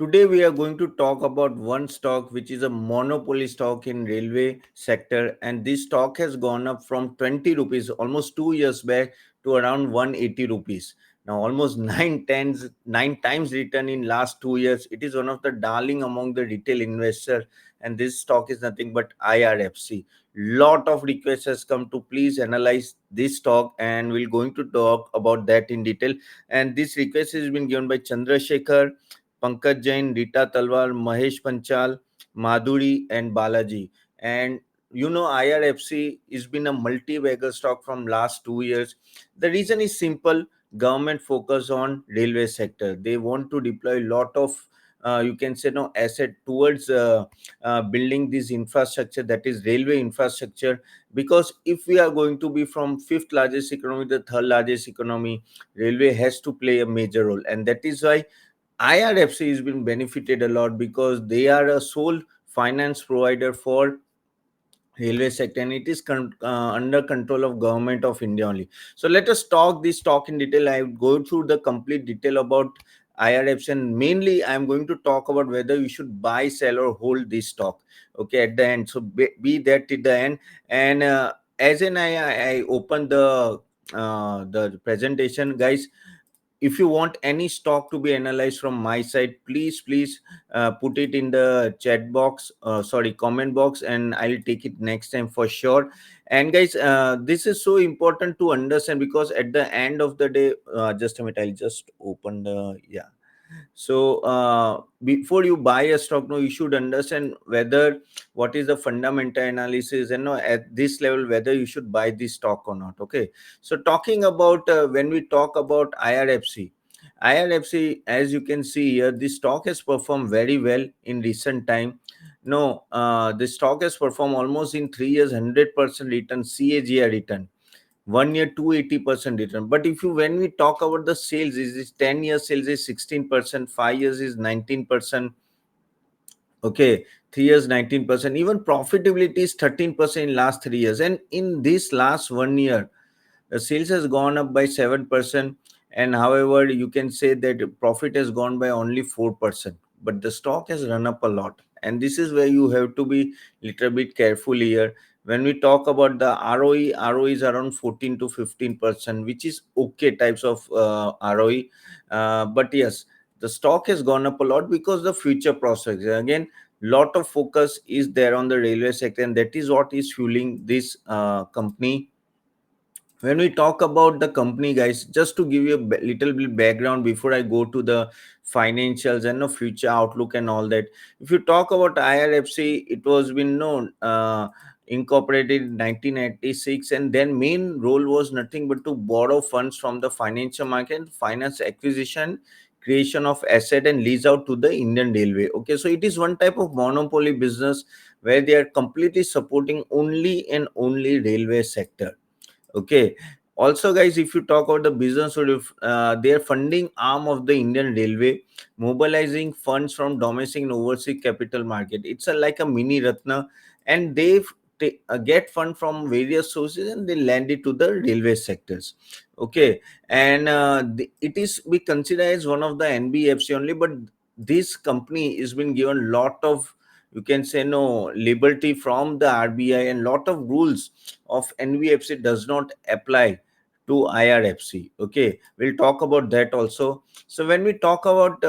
Today we are going to talk about one stock which is a monopoly stock in railway sector, and this stock has gone up from 20 rupees almost 2 years back to around 180 rupees. Now almost nine times return in last 2 years. It is one of the darling among the retail investor, and this stock is nothing but IRFC. Lot of requests has come to please analyze this stock, and we're going to talk about that in detail. And this request has been given by Chandrasekhar, Pankaj Jain, Rita Talwar, Mahesh Panchal, Madhuri, and Balaji. And IRFC has been a multi-bagger stock from last 2 years. The reason is simple: government focus on railway sector. They want to deploy a lot of you can say no asset towards building this infrastructure, that is railway infrastructure. Because if we are going to be from fifth largest economy to third largest economy, railway has to play a major role, and that is why IRFC has been benefited a lot because they are a sole finance provider for railway sector, and it is under control of government of India only. So let us talk this talk in detail. I will go through the complete detail about IRFC, and mainly I am going to talk about whether you should buy, sell, or hold this stock. Okay, at the end. So be that at the end. And as in I open the presentation, guys. If you want any stock to be analyzed from my side, please put it in the chat box, sorry, comment box, and I'll take it next time for sure. And guys, this is so important to understand because at the end of the day, just a minute, I'll just open the, yeah. So before you buy a stock, no, you should understand whether what is the fundamental analysis, and no, at this level whether you should buy this stock or not. Okay. So talking about when we talk about IRFC, as you can see here, this stock has performed very well in recent time. No, the stock has performed almost in 3 years 100% return, CAGR return. 1 year 280% return. But if you when we talk about the sales, is 10 years sales is 16%, 5 years is 19%. Okay, 3 years 19%. Even profitability is 13% in last 3 years. And in this last 1 year, the sales has gone up by 7%, and however you can say that profit has gone by only 4%, but the stock has run up a lot. And this is where you have to be little bit careful here. When we talk about the ROE is around 14 to 15%, which is okay types of ROE. But yes, the stock has gone up a lot because the future prospects, again, lot of focus is there on the railway sector, and that is what is fueling this company. When we talk about the company, guys, just to give you a little bit background before I go to the financials and the future outlook and all that. If you talk about IRFC, it was been known incorporated in 1986, and then main role was nothing but to borrow funds from the financial market, finance acquisition, creation of asset, and lease out to the Indian Railway. Okay, so it is one type of monopoly business where they are completely supporting only and only railway sector. Okay. Also, guys, if you talk about the business, sort of, they are funding arm of the Indian Railway, mobilizing funds from domestic and overseas capital market. It's like a mini Ratna, and they get fund from various sources and they lend it to the railway sectors. Okay, and it is we consider as one of the NBFC only, but this company is been given lot of, you can say, no liberty from the RBI, and lot of rules of NBFC does not apply to IRFC. Okay, we'll talk about that also. So when we talk about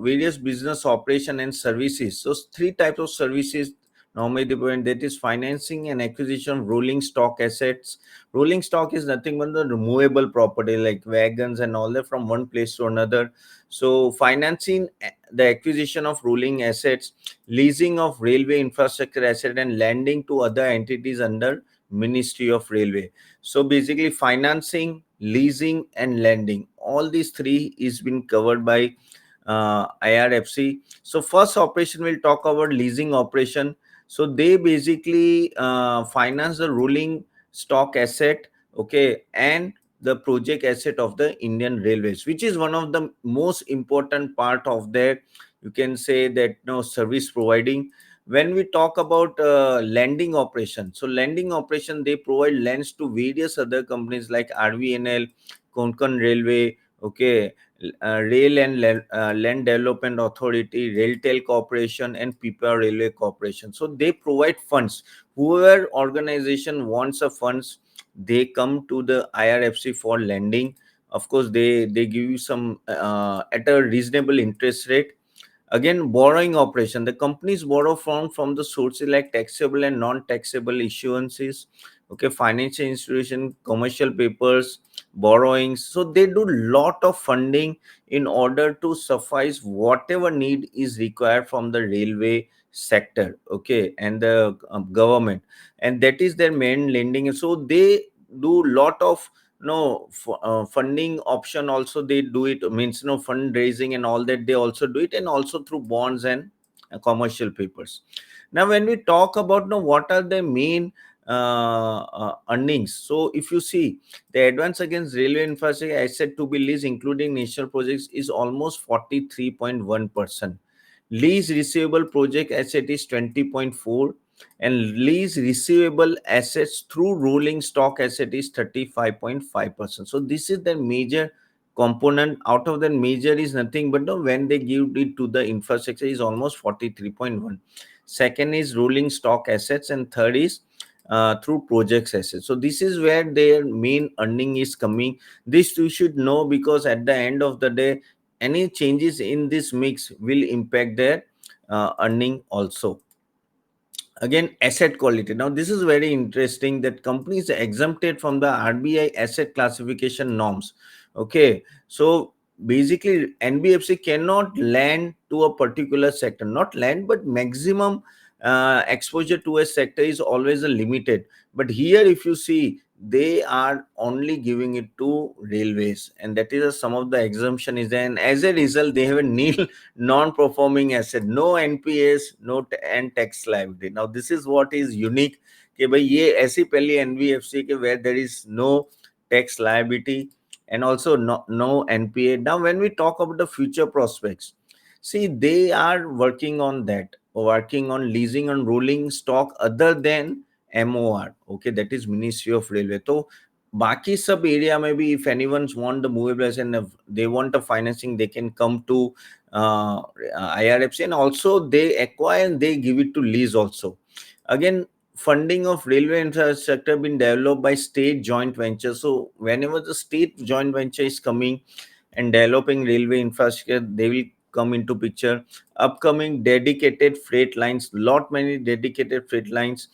various business operation and services, so three types of services normally they provide, that is financing and acquisition of rolling stock assets. Rolling stock is nothing but the removable property like wagons and all that from one place to another. So financing the acquisition of rolling assets, leasing of railway infrastructure asset, and lending to other entities under Ministry of Railway. So basically financing, leasing, and lending, all these three is been covered by IRFC. So first operation, we'll talk about leasing operation. So they basically finance the rolling stock asset, okay, and the project asset of the Indian Railways, which is one of the most important part of their, you can say that, no, service providing. When we talk about lending operation, so lending operation, they provide lends to various other companies like RVNL, Konkan Railway, okay, Rail and Land Development Authority, Railtel Corporation, and Pipa Railway Corporation. So they provide funds. Whoever organization wants a funds, they come to the IRFC for lending. Of course, they give you some at a reasonable interest rate. Again, borrowing operation, the companies borrow from the sources like taxable and non-taxable issuances, okay, financial institution, commercial papers, borrowings. So they do lot of funding in order to suffice whatever need is required from the railway sector, okay, and the government, and that is their main lending. So they do lot of no funding option also. They do it, means fundraising and all that, they also do it, and also through bonds and commercial papers. Now when we talk about what are the main earnings, so if you see, the advance against railway infrastructure asset to be leased including national projects is almost 43.1%. Lease receivable project asset is 20.4, and lease receivable assets through rolling stock asset is 35.5%. So this is the major component. Out of the major is nothing but when they give it to the infrastructure is almost 43.1. Second is rolling stock assets, and third is through projects assets. So this is where their main earning is coming. This you should know, because at the end of the day, any changes in this mix will impact their earning also. Again, asset quality. Now this is very interesting, that companies are exempted from the RBI asset classification norms, okay. So basically NBFC cannot lend to a particular sector, not lend, but maximum exposure to a sector is always a limited. But here if you see, they are only giving it to railways, and that is some of the exemption is there, and as a result they have a nil non-performing asset, no NPAs, no and tax liability. Now this is what is unique, कि भाई ये ऐसी पहली NBFC के where there is no tax liability and also no NPA. Now when we talk about the future prospects, see, they are working on that, working on leasing and rolling stock other than MOR, okay, that is Ministry of Railway. So बाकी सब area में भी, if anyone want the movable asset and if they want a financing, they can come to IRFC, and also they acquire and they give it to lease also. Again, funding of railway infrastructure been developed by state joint venture. So whenever the state joint venture is coming and developing railway infrastructure, they will come into picture. Upcoming dedicated freight lines, lot many dedicated freight lines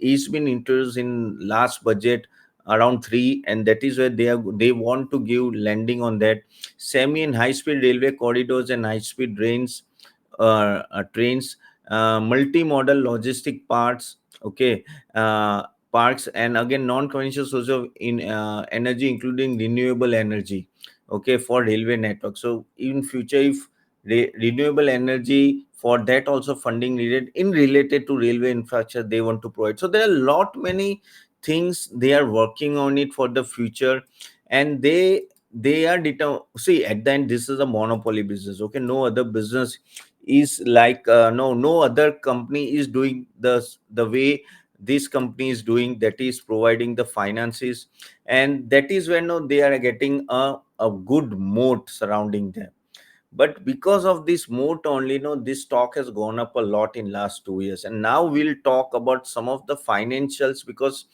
is been introduced in last budget, around 3, and that is where they want to give lending on that. Semi and high speed railway corridors and high speed trains, multi-modal logistic parts, okay, parks, and again non-conventional source of energy, including renewable energy, okay, for railway network. So in future, if renewable energy, for that also funding needed in related to railway infrastructure they want to provide. So there are lot many things they are working on it for the future, and they are determined. See, at the end this is a monopoly business, okay. No other business is like no other company is doing the way this company is doing, that is providing the finances, and that is when they are getting a good moat surrounding them. But because of this moat only, this stock has gone up a lot in last 2 years. And now we'll talk about some of the financials, because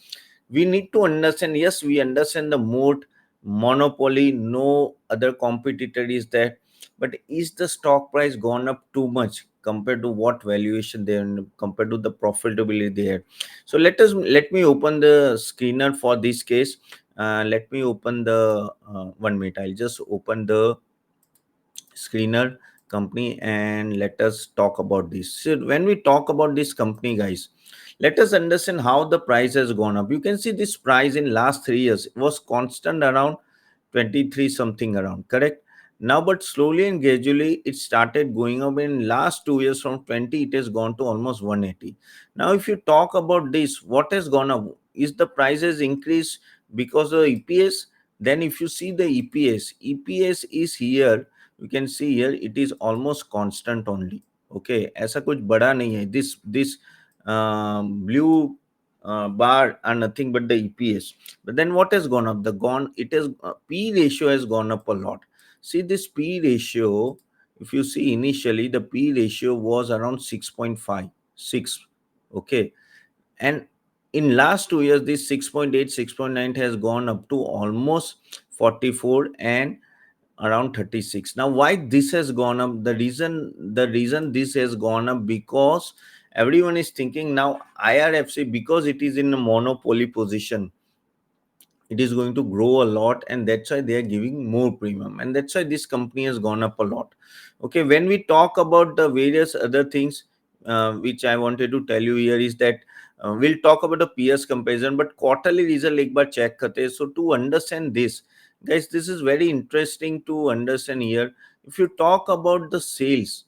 we need to understand. Yes, we understand the moat, monopoly, no other competitor is there, but is the stock price gone up too much compared to what valuation they are, compared to the profitability there? So let me open the screener for this case. Let me open the 1 minute, I'll just open the screener company and let us talk about this. So when we talk about this company, guys, let us understand how the price has gone up. You can see this price in last 3 years was constant around 23 something around, correct? Now but slowly and gradually it started going up. In last 2 years from 20 it has gone to almost 180. Now if you talk about this, what has gone up, is the prices increased because of EPS? Then if you see the EPS is here, you can see here it is almost constant only, okay, ऐसा कुछ बड़ा नहीं है. This blue bar are nothing but the EPS. But then what has gone up? The gone it has P ratio has gone up a lot. See this P ratio, if you see initially the P ratio was around 6.56. Okay. And in last 2 years, this 6.8, 6.9 has gone up to almost 44 and around 36. Now why this has gone up? The reason this has gone up, because everyone is thinking now IRFC, because it is in a monopoly position, it is going to grow a lot, and that's why they are giving more premium, and that's why this company has gone up a lot. Okay, when we talk about the various other things which I wanted to tell you here is that we'll talk about the peers comparison, but quarterly result ek bar check karte. So to understand this, guys, this is very interesting to understand here. If you talk about the sales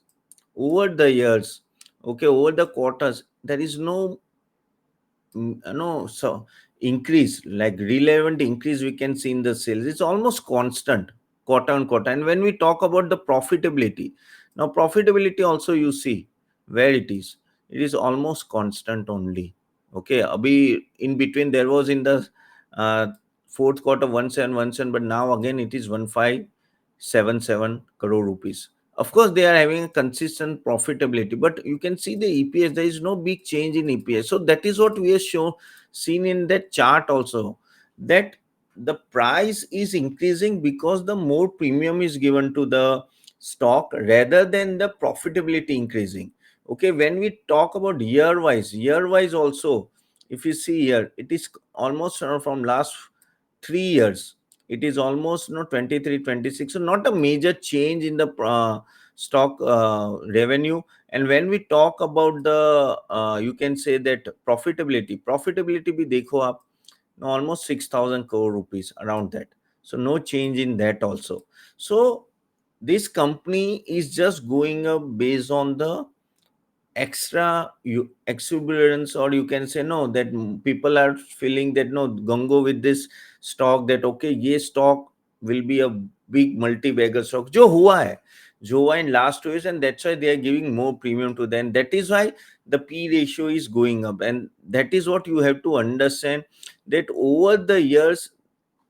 over the years, okay, over the quarters, there is no so increase, like relevant increase we can see in the sales. It's almost constant quarter on quarter. And when we talk about the profitability, now profitability also you see where it is almost constant only. Okay, abhi in between there was in the uh, fourth quarter 1717, but now again it is 1577 crore rupees. Of course they are having a consistent profitability, but you can see the EPS, there is no big change in EPS. So that is what we have seen in that chart also, that the price is increasing because the more premium is given to the stock rather than the profitability increasing. Okay, when we talk about year wise also, if you see here, it is almost from last 3 years, it is almost 23, 26. So not a major change in the stock revenue. And when we talk about the you can say that profitability bhi dekho aap, almost 6,000 crore rupees around that. So no change in that also. So this company is just going up based on the exuberance, or you can say no, that people are feeling that no, gongo with this stock, that okay, ye stock will be a big multi-bagger stock, jo hua in last 2 years, and that's why they are giving more premium to them. That is why the P ratio is going up, and that is what you have to understand, that over the years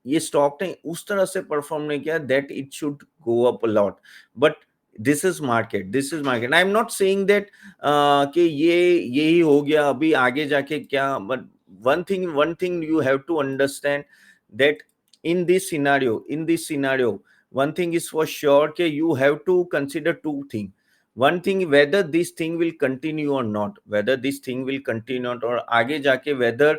ये stock ने उस तरह से perform नहीं किया that it should go up a lot. But this is market. I am not saying that कि ये यही हो गया अभी आगे जाके क्या. But one thing you have to understand, that in this scenario one thing is for sure, कि you have to consider two things. One thing, whether this thing will continue or not, or आगे जाके whether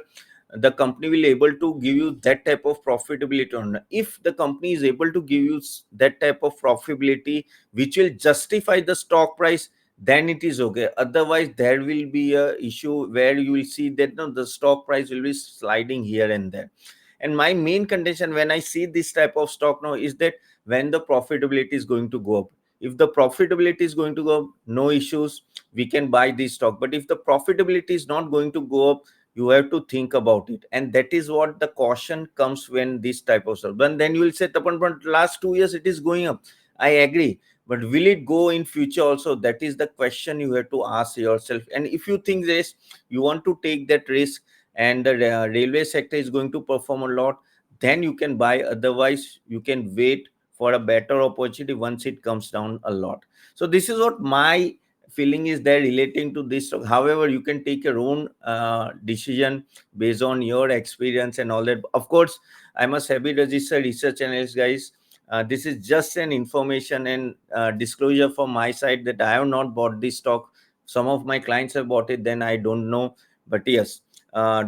the company will able to give you that type of profitability or not. If the company is able to give you that type of profitability which will justify the stock price, then it is okay. Otherwise there will be a issue where you will see that no, the stock price will be sliding here and there. And my main condition when I see this type of stock now is that when the profitability is going to go up. If the profitability is going to go up, no issues, we can buy this stock. But if the profitability is not going to go up, you have to think about it. And that is what the caution comes when this type of stuff. But then you will say, Tapan, but last 2 years it is going up. I agree. But will it go in future also? That is the question you have to ask yourself. And if you think this, you want to take that risk, and the railway sector is going to perform a lot, then you can buy. Otherwise, you can wait for a better opportunity once it comes down a lot. So this is what my feeling is there relating to this. However, you can take your own decision based on your experience and all that. Of course, I'm a SEBI registered research analyst, guys. This is just an information and disclosure from my side that I have not bought this stock. Some of my clients have bought it, then I don't know. But yes,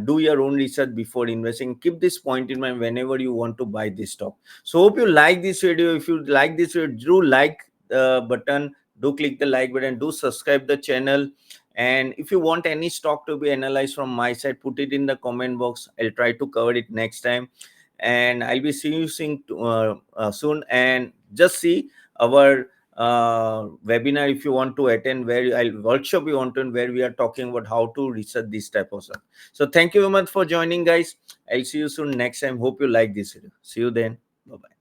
do your own research before investing. Keep this point in mind whenever you want to buy this stock. So hope you like this video. If you like this video, do like the button, do click the like button, do subscribe the channel. And if you want any stock to be analyzed from my side, put it in the comment box. I'll try to cover it next time. And I'll be seeing you soon. And just see our webinar if you want to attend, where I'll workshop you want to, where we are talking about how to research this type of stuff. So thank you very much for joining, guys. I'll see you soon next time. Hope you like this video. See you then. Bye bye.